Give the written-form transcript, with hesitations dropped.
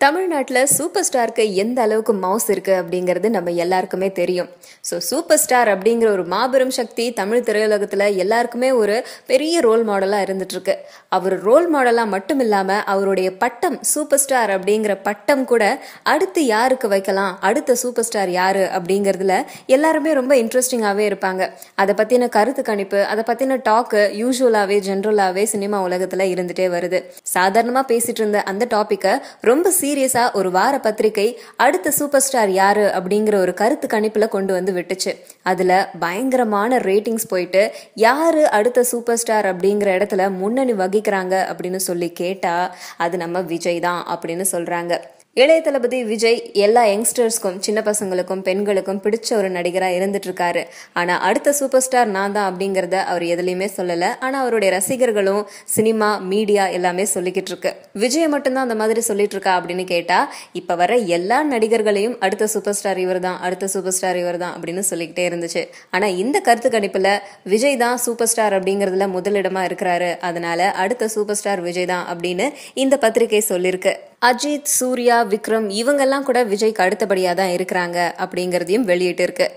தமிழ்நாட்டில் சூப்பர் ஸ்டாருக்கு எந்த அளவுக்கு மவுஸ் இருக்கு அப்படிங்கிறது நம்ம எல்லாருக்குமே தெரியும். ஸோ சூப்பர் ஸ்டார் அப்படிங்கிற ஒரு மாபெரும் சக்தி தமிழ் திரையுலகத்தில் எல்லாருக்குமே ஒரு பெரிய ரோல் மாடலாக இருந்துட்டு இருக்கு. அவர் ரோல் மாடலாக மட்டும் இல்லாமல் அவருடைய பட்டம் சூப்பர் ஸ்டார் அப்படிங்கிற பட்டம் கூட அடுத்து யாருக்கு வைக்கலாம், அடுத்த சூப்பர் ஸ்டார் யாரு அப்படிங்கிறதுல எல்லாருமே ரொம்ப இன்ட்ரெஸ்டிங்காகவே இருப்பாங்க. அதை பற்றின கருத்து கணிப்பு, அதை பற்றின டாக்கு யூஸ்வலாகவே ஜென்ரலாகவே சினிமா உலகத்தில் இருந்துகிட்டே வருது. சாதாரணமாக பேசிட்டு இருந்த அந்த டாப்பிக்கை ரொம்ப சீரியஸா ஒரு வார பத்திரிகை அடுத்த சூப்பர் ஸ்டார் யாரு அப்படிங்கிற ஒரு கருத்து கணிப்புல கொண்டு வந்து விட்டுச்சு. அதுல பயங்கரமான ரேட்டிங்ஸ் போயிட்டு யாரு அடுத்த சூப்பர் ஸ்டார் அப்படிங்கிற இடத்துல முன்னணி வகிக்கிறாங்க அப்படின்னு சொல்லி கேட்டா அது நம்ம விஜய் தான் அப்படின்னு சொல்றாங்க. இளைய தளபதி விஜய் எல்லா யங்ஸ்டர்ஸ்க்கும், சின்ன பசங்களுக்கும் பெண்களுக்கும் பிடிச்ச ஒரு நடிகராக இருந்துட்டு இருக்காரு. ஆனா அடுத்த சூப்பர் ஸ்டார் நான் தான் அப்படிங்கிறத அவர் எதுலையுமே சொல்லல. ஆனா அவருடைய ரசிகர்களும் சினிமா மீடியா எல்லாமே சொல்லிக்கிட்டு இருக்கு. விஜய் மட்டும்தான் அந்த மாதிரி சொல்லிட்டு இருக்கா அப்படின்னு கேட்டா இப்ப வர எல்லா நடிகர்களையும் அடுத்த சூப்பர் ஸ்டார் இவர் தான், அடுத்த சூப்பர் ஸ்டார் இவர் தான் அப்படின்னு சொல்லிக்கிட்டே இருந்துச்சு. ஆனா இந்த கருத்து கணிப்புல விஜய் தான் சூப்பர் ஸ்டார் அப்படிங்கிறதுல முதலிடமா இருக்கிறாரு. அதனால அடுத்த சூப்பர் ஸ்டார் விஜய் தான் அப்படின்னு இந்த பத்திரிகை சொல்லியிருக்கு. அஜித், சூர்யா, விக்ரம் இவங்கெல்லாம் கூட விஜய்க்கு அடுத்தபடியாக தான் இருக்கிறாங்க அப்படிங்கிறதையும் வெளியிட்டு இருக்கு.